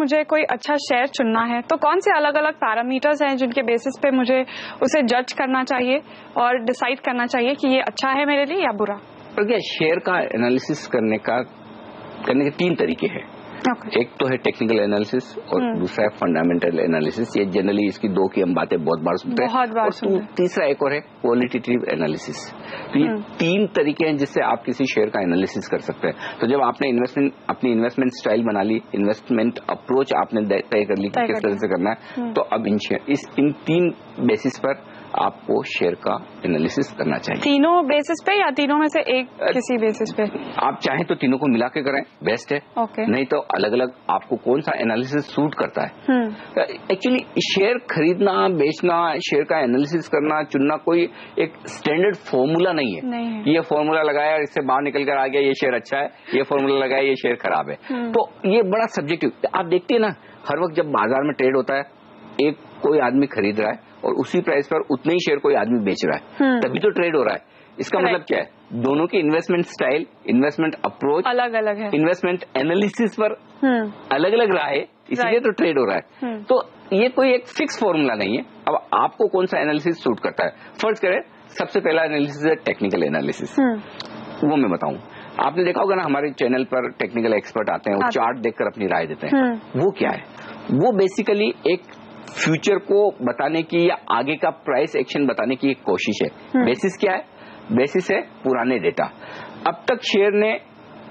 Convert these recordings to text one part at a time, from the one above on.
मुझे कोई अच्छा शेयर चुनना है तो कौन से अलग अलग पैरामीटर्स हैं जिनके बेसिस पे मुझे उसे जज करना चाहिए और डिसाइड करना चाहिए कि ये अच्छा है मेरे लिए या बुरा? क्या शेयर का एनालिसिस करने के 3 तरीके हैं। एक तो है टेक्निकल एनालिसिस और दूसरा है फंडामेंटल एनालिसिस। ये जनरली इसकी 2 की हम बातें बहुत बार सुनते हैं। और तीसरा एक और है क्वालिटेटिव एनालिसिस। तो ये 3 तरीके हैं जिससे आप किसी शेयर का एनालिसिस कर सकते हैं। तो जब आपने अपनी इन्वेस्टमेंट स्टाइल बना ली, इन्वेस्टमेंट अप्रोच आपने तय कर ली कि किस तरह से करना है, तो अब इन 3 बेसिस पर आपको शेयर का एनालिसिस करना चाहिए। तीनों बेसिस पे या तीनों में से एक किसी बेसिस पे? आप चाहें तो तीनों को मिला के करें, बेस्ट है। नहीं तो अलग अलग आपको कौन सा एनालिसिस सूट करता है। एक्चुअली शेयर खरीदना, बेचना, शेयर का एनालिसिस करना, चुनना कोई एक स्टैंडर्ड फॉर्मूला नहीं है। ये फॉर्मूला लगाया, इससे बाहर निकल कर आ गया, ये शेयर अच्छा है, ये फॉर्मूला लगाया, ये शेयर खराब है। तो ये बड़ा सब्जेक्टिव। आप देखते हैं ना, हर वक्त जब बाजार में ट्रेड होता है, एक कोई आदमी खरीद रहा है और उसी प्राइस पर उतने ही शेयर कोई आदमी बेच रहा है, तभी तो ट्रेड हो रहा है। इसका मतलब क्या है? दोनों की इन्वेस्टमेंट स्टाइल, इन्वेस्टमेंट अप्रोच अलग अलग है, इन्वेस्टमेंट एनालिसिस पर अलग अलग रहा है, इसलिए तो ट्रेड हो रहा है। तो ये कोई एक फिक्स फॉर्मूला नहीं है। अब आपको कौन सा एनालिसिस सूट करता है? फर्ज करें, सबसे पहला एनालिसिस है टेक्निकल एनालिसिस। वो मैं बताऊं, आपने देखा होगा ना, हमारे चैनल पर टेक्निकल एक्सपर्ट आते हैं, वो चार्ट देखकर अपनी राय देते हैं। वो क्या है? वो बेसिकली एक फ्यूचर को बताने की या आगे का प्राइस एक्शन बताने की एक कोशिश है। बेसिस क्या है? बेसिस है पुराने डेटा। अब तक शेयर ने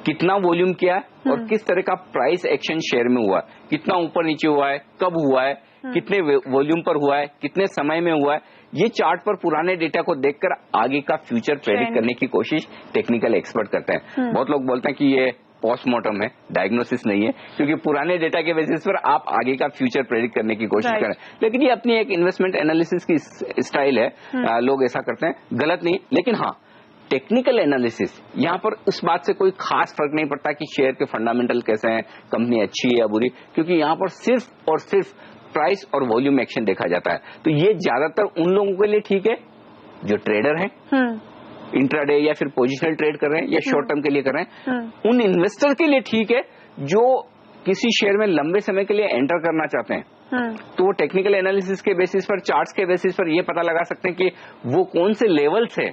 कितना वॉल्यूम किया है और किस तरह का प्राइस एक्शन शेयर में हुआ है, कितना ऊपर नीचे हुआ है, कब हुआ है, कितने वॉल्यूम पर हुआ है, कितने समय में हुआ है। ये चार्ट पर पुराने डेटा को देखकर आगे का फ्यूचर प्रेडिक्ट करने की कोशिश टेक्निकल एक्सपर्ट करते हैं। बहुत लोग बोलते हैं कि ये पोस्टमार्टम है, डायग्नोसिस नहीं है, क्योंकि पुराने डेटा के बेसिस पर आप आगे का फ्यूचर प्रेडिक्ट करने की कोशिश करें। लेकिन ये अपनी एक इन्वेस्टमेंट एनालिसिस की स्टाइल है। लोग ऐसा करते हैं, गलत नहीं। लेकिन हाँ, टेक्निकल एनालिसिस यहाँ पर उस बात से कोई खास फर्क नहीं पड़ता कि शेयर के फंडामेंटल कैसे हैं, कंपनी अच्छी है या बुरी, क्योंकि यहाँ पर सिर्फ और सिर्फ प्राइस और वॉल्यूम एक्शन देखा जाता है। तो ये ज्यादातर उन लोगों के लिए ठीक है जो ट्रेडर हैं, इंट्राडे या फिर पोजिशनल ट्रेड कर रहे हैं या शॉर्ट टर्म के लिए कर रहे हैं। उन इन्वेस्टर के लिए ठीक है जो किसी शेयर में लंबे समय के लिए एंटर करना चाहते हैं। तो वो टेक्निकल एनालिसिस के बेसिस पर, चार्ट्स के बेसिस पर ये पता लगा सकते हैं कि वो कौन से लेवल्स है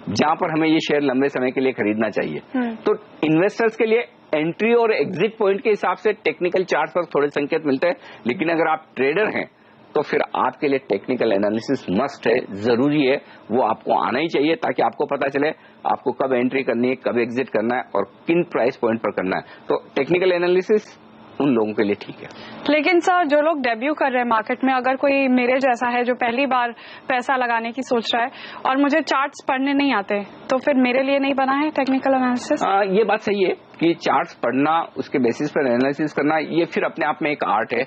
जहां पर हमें ये शेयर लंबे समय के लिए खरीदना चाहिए। तो इन्वेस्टर्स के लिए एंट्री और एग्जिट पॉइंट के हिसाब से टेक्निकल चार्ट पर थोड़े संकेत मिलते हैं। लेकिन अगर आप ट्रेडर हैं तो फिर आपके लिए टेक्निकल एनालिसिस मस्ट है, जरूरी है, वो आपको आना ही चाहिए, ताकि आपको पता चले आपको कब एंट्री करनी है, कब एग्जिट करना है और किन प्राइस पॉइंट पर करना है। तो टेक्निकल एनालिसिस उन लोगों के लिए ठीक है। लेकिन सर, जो लोग डेब्यू कर रहे हैं मार्केट में, अगर कोई मेरे जैसा है जो पहली बार पैसा लगाने की सोच रहा है और मुझे चार्ट्स पढ़ने नहीं आते, तो फिर मेरे लिए नहीं बना है टेक्निकल एनालिसिस? ये बात सही है कि चार्ट्स पढ़ना, उसके बेसिस पर एनालिसिस करना, ये फिर अपने आप में एक आर्ट है।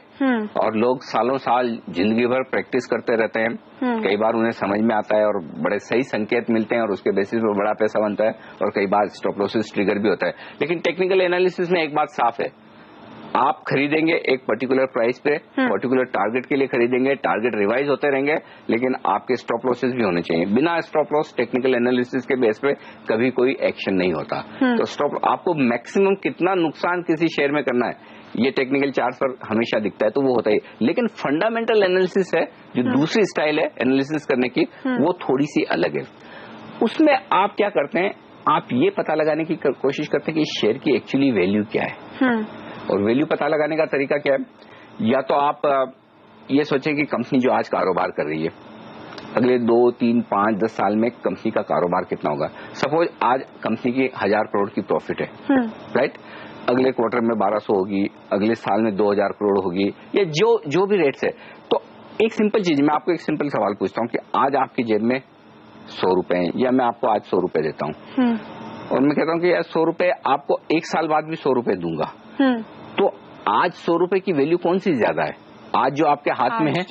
और लोग सालों साल जिंदगी भर प्रैक्टिस करते रहते हैं। कई बार उन्हें समझ में आता है और बड़े सही संकेत मिलते हैं और उसके बेसिस पर बड़ा पैसा बनता है, और कई बार स्टॉप लॉसेस ट्रिगर भी होता है। लेकिन टेक्निकल एनालिसिस में एक बात साफ है, आप खरीदेंगे एक पर्टिकुलर प्राइस पे, पर्टिकुलर टारगेट के लिए खरीदेंगे, टारगेट रिवाइज होते रहेंगे, लेकिन आपके स्टॉप लॉसेस भी होने चाहिए। बिना स्टॉप लॉस टेक्निकल एनालिसिस के बेस पे कभी कोई एक्शन नहीं होता। तो स्टॉप, आपको मैक्सिमम कितना नुकसान किसी शेयर में करना है, ये टेक्निकल चार्ट पर हमेशा दिखता है, तो वो होता ही। लेकिन फंडामेंटल एनालिसिस है जो दूसरी स्टाइल है एनालिसिस करने की, वो थोड़ी सी अलग है। उसमें आप क्या करते हैं, आप ये पता लगाने की कोशिश करते हैं कि शेयर की एक्चुअली वैल्यू क्या है। और वैल्यू पता लगाने का तरीका क्या है? या तो आप ये सोचें कि कंपनी जो आज कारोबार कर रही है, अगले 2, 3, 5, 10 साल में कंपनी का कारोबार कितना होगा। सपोज आज कंपनी की 1000 करोड़ की प्रॉफिट है, राइट। अगले क्वार्टर में 1200 होगी, अगले साल में 2000 करोड़ होगी, या जो भी रेट्स है। तो एक सिंपल चीज, मैं आपको एक सिंपल सवाल पूछता हूँ कि आज आपकी जेब में 100 रुपए हैं, या मैं आपको आज 100 रुपए देता हूँ और मैं कहता हूँ कि यार 100 रुपए आपको 1 साल बाद भी 100 रुपए दूंगा, तो आज 100 रुपए की वैल्यू कौन सी ज्यादा है? आज जो आपके हाथ में है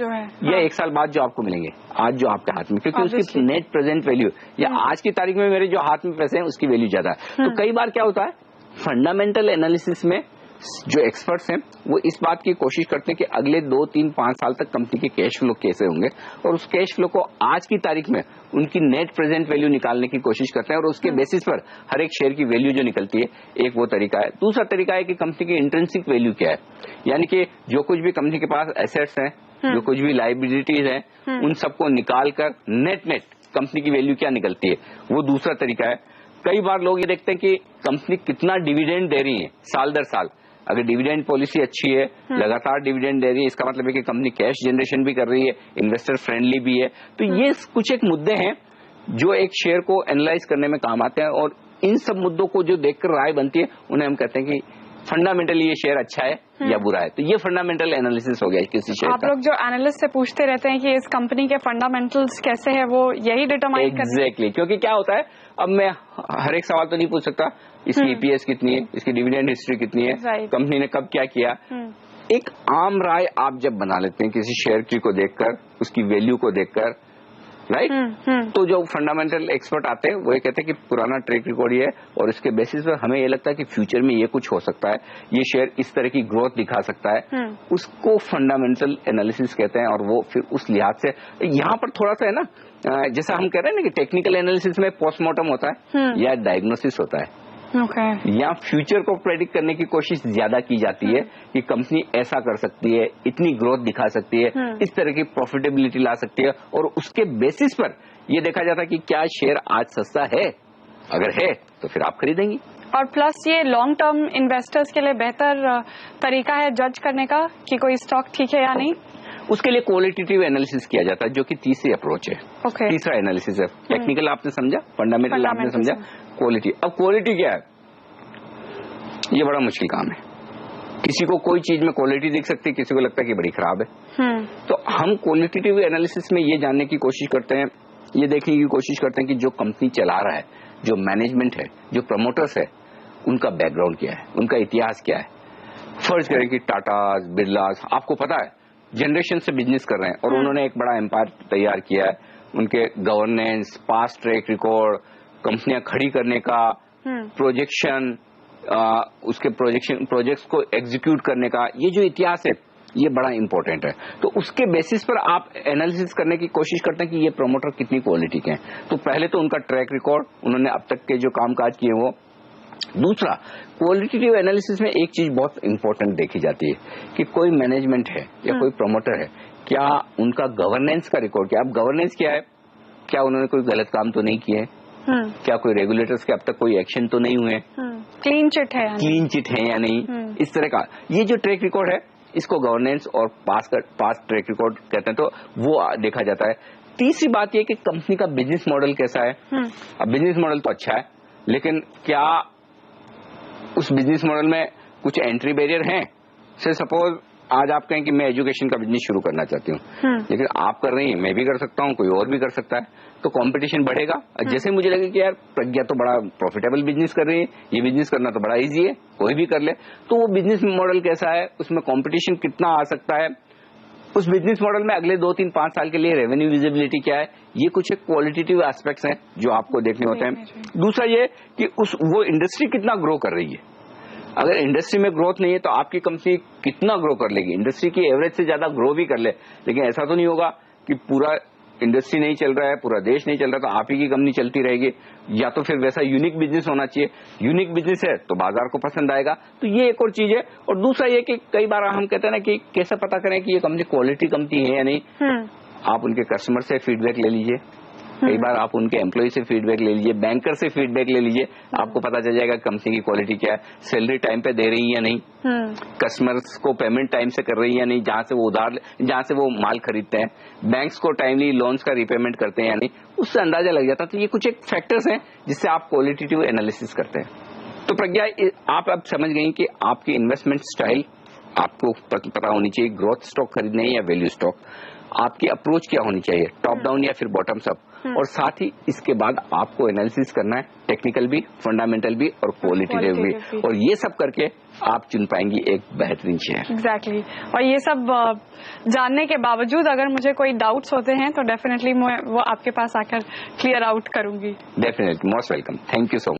या 1 साल बाद जो आपको मिलेंगे? आज जो आपके हाथ में, क्योंकि उसकी नेट प्रेजेंट वैल्यू या आज की तारीख में मेरे जो हाथ में पैसे हैं उसकी वैल्यू ज्यादा है। तो कई बार क्या होता है, फंडामेंटल एनालिसिस में जो एक्सपर्ट्स हैं वो इस बात की कोशिश करते हैं कि अगले 2, 3, 5 साल तक कंपनी के कैश फ्लो कैसे होंगे, और उस कैश फ्लो को आज की तारीख में उनकी नेट प्रेजेंट वैल्यू निकालने की कोशिश करते हैं, और उसके बेसिस पर हर एक शेयर की वैल्यू जो निकलती है, एक वो तरीका है। दूसरा तरीका है कि कंपनी की इंट्रिंसिक वैल्यू क्या है, यानी कि जो कुछ भी कंपनी के पास एसेट्स हैं, जो कुछ भी लाइबिलिटीज हैं, उन सबको निकाल कर नेट कंपनी की वैल्यू क्या निकलती है, वो दूसरा तरीका है। कई बार लोग ये देखते हैं कि कंपनी कितना डिविडेंड दे रही है साल दर साल। अगर डिविडेंड पॉलिसी अच्छी है, लगातार डिविडेंड दे रही है, इसका मतलब है कि कंपनी कैश जनरेशन भी कर रही है, इन्वेस्टर फ्रेंडली भी है। तो ये कुछ एक मुद्दे हैं जो एक शेयर को एनालाइज करने में काम आते हैं, और इन सब मुद्दों को जो देखकर राय बनती है उन्हें हम कहते हैं कि फंडामेंटली ये शेयर अच्छा है या बुरा है। तो ये फंडामेंटल एनालिसिस हो गया किसी शेयर का। आप लोग जो एनालिस्ट से पूछते रहते हैं कि इस कंपनी के फंडामेंटल्स कैसे है, वो यही डिटरमाइन करते हैं। एग्जैक्टली, क्योंकि क्या होता है, अब मैं हर एक सवाल तो नहीं पूछ सकता, इसकी ईपीएस कितनी है, इसकी डिविडेंड हिस्ट्री कितनी है, कंपनी ने कब क्या किया। एक आम राय आप जब बना लेते हैं किसी शेयर की को देखकर, उसकी वैल्यू को देखकर, राइट, तो जो फंडामेंटल एक्सपर्ट आते हैं वो ये कहते हैं कि पुराना ट्रैक रिकॉर्ड ये है, और इसके बेसिस पर हमें ये लगता है कि फ्यूचर में ये कुछ हो सकता है, ये शेयर इस तरह की ग्रोथ दिखा सकता है, उसको फंडामेंटल एनालिसिस कहते हैं। और वो फिर उस लिहाज से यहाँ पर थोड़ा सा है ना, जैसा हम कह रहे हैं ना कि टेक्निकल एनालिसिस में पोस्टमार्टम होता है या डायग्नोसिस होता है, या फ्यूचर को प्रेडिक्ट करने की कोशिश ज्यादा की जाती है कि कंपनी ऐसा कर सकती है, इतनी ग्रोथ दिखा सकती है, इस तरह की प्रॉफिटेबिलिटी ला सकती है, और उसके बेसिस पर ये देखा जाता है कि क्या शेयर आज सस्ता है, अगर है तो फिर आप खरीदेंगी। और प्लस ये लॉन्ग टर्म इन्वेस्टर्स के लिए बेहतर तरीका है जज करने का कि कोई स्टॉक ठीक है या नहीं। उसके लिए क्वालिटेटिव एनालिसिस किया जाता है, जो कि तीसरी अप्रोच है। तीसरा एनालिसिस है, टेक्निकल आपने समझा, फंडामेंटल आपने समझा, क्वालिटी। अब क्वालिटी क्या है, ये बड़ा मुश्किल काम है। किसी को कोई चीज में क्वालिटी दिख सकती है, किसी को लगता है कि बड़ी खराब है। तो हम क्वालिटेटिव एनालिसिस में ये जानने की कोशिश करते हैं, ये देखने की कोशिश करते हैं कि जो कंपनी चला रहा है, जो मैनेजमेंट है, जो प्रमोटर्स है, उनका बैकग्राउंड क्या है, उनका इतिहास क्या है। फर्ज करें कि टाटा, बिरलास, आपको पता है जनरेशन से बिजनेस कर रहे हैं, और उन्होंने एक बड़ा एम्पायर तैयार किया है। उनके गवर्नेंस, पास्ट ट्रैक रिकॉर्ड, कंपनियां खड़ी करने का प्रोजेक्शन, उसके प्रोजेक्ट्स को एग्जीक्यूट करने का, ये जो इतिहास है ये बड़ा इंपॉर्टेंट है। तो उसके बेसिस पर आप एनालिसिस करने की कोशिश करते हैं कि ये प्रमोटर कितनी क्वालिटी के हैं। तो पहले तो उनका ट्रैक रिकॉर्ड, उन्होंने अब तक के जो कामकाज किए वो। दूसरा, क्वालिटेटिव एनालिसिस में एक चीज बहुत इंपॉर्टेंट देखी जाती है कि कोई मैनेजमेंट है या कोई प्रमोटर है, क्या उनका गवर्नेंस का रिकॉर्ड, क्या अब गवर्नेंस क्या है, क्या उन्होंने कोई गलत काम तो नहीं किए, क्या कोई रेगुलेटर्स के अब तक कोई एक्शन तो नहीं हुए, क्लीन चिट है या नहीं, इस तरह का ये जो ट्रैक रिकॉर्ड है, इसको गवर्नेंस और पास्ट ट्रैक रिकॉर्ड कहते हैं। तो वो देखा जाता है। तीसरी बात यह कि कंपनी का बिजनेस मॉडल कैसा है। अब बिजनेस मॉडल तो अच्छा है, लेकिन क्या उस बिजनेस मॉडल में कुछ एंट्री बैरियर हैं। से सपोज आज आप कहें कि मैं एजुकेशन का बिजनेस शुरू करना चाहती हूँ, लेकिन आप कर रही हैं, मैं भी कर सकता हूँ, कोई और भी कर सकता है, तो कंपटीशन बढ़ेगा। जैसे मुझे लगे कि यार प्रज्ञा तो बड़ा प्रॉफिटेबल बिजनेस कर रही है, ये बिजनेस करना तो बड़ा इजी है, कोई भी कर ले, तो वो बिजनेस मॉडल कैसा है, उसमें कंपटीशन कितना आ सकता है, उस बिजनेस मॉडल में अगले 2, 3, 5 साल के लिए रेवेन्यू विजिबिलिटी क्या है, ये कुछ एक क्वालिटेटिव एस्पेक्ट्स हैं जो आपको देखने होते हैं। दूसरा ये कि वो इंडस्ट्री कितना ग्रो कर रही है। अगर इंडस्ट्री में ग्रोथ नहीं है तो आपकी कंपनी कितना ग्रो कर लेगी, इंडस्ट्री की एवरेज से ज्यादा ग्रो भी कर ले, लेकिन ऐसा तो नहीं होगा कि पूरा इंडस्ट्री नहीं चल रहा है, पूरा देश नहीं चल रहा, तो आप ही की कंपनी चलती रहेगी। या तो फिर वैसा यूनिक बिजनेस होना चाहिए, यूनिक बिजनेस है तो बाजार को पसंद आएगा। तो ये एक और चीज है। और दूसरा ये कि कई बार हम कहते हैं ना कि कैसे पता करें कि ये कंपनी क्वालिटी कंपनी है या नहीं। आप उनके कस्टमर से फीडबैक ले लीजिए, कई बार आप उनके एम्प्लॉय से फीडबैक ले लीजिए, बैंकर से फीडबैक ले लीजिए, आपको पता चल जाएगा कंपनी की क्वालिटी क्या है। सैलरी टाइम पे दे रही है या नहीं, कस्टमर्स को पेमेंट टाइम से कर रही है या नहीं, जहां से वो माल खरीदते हैं, बैंक्स को टाइमली लोन्स का रिपेमेंट करते हैं या नहीं, उससे अंदाजा लग जाता है। तो ये कुछ एक फैक्टर्स हैं जिससे आप क्वालिटेटिव एनालिसिस करते हैं। तो प्रज्ञा, आप अब समझ गई कि आपकी इन्वेस्टमेंट स्टाइल आपको पता होनी चाहिए, ग्रोथ स्टॉक खरीदने या वैल्यू स्टॉक, आपकी अप्रोच क्या होनी चाहिए, टॉप डाउन या फिर बॉटम्स अप, और साथ ही इसके बाद आपको एनालिसिस करना है, टेक्निकल भी, फंडामेंटल भी और क्वालिटेटिव भी, और ये सब करके आप चुन पाएंगी एक बेहतरीन शेयर। एग्जैक्टली। और ये सब जानने के बावजूद अगर मुझे कोई डाउट्स होते हैं तो डेफिनेटली मैं वो आपके पास आकर क्लियर आउट करूंगी। Definitely, most welcome, thank you so much.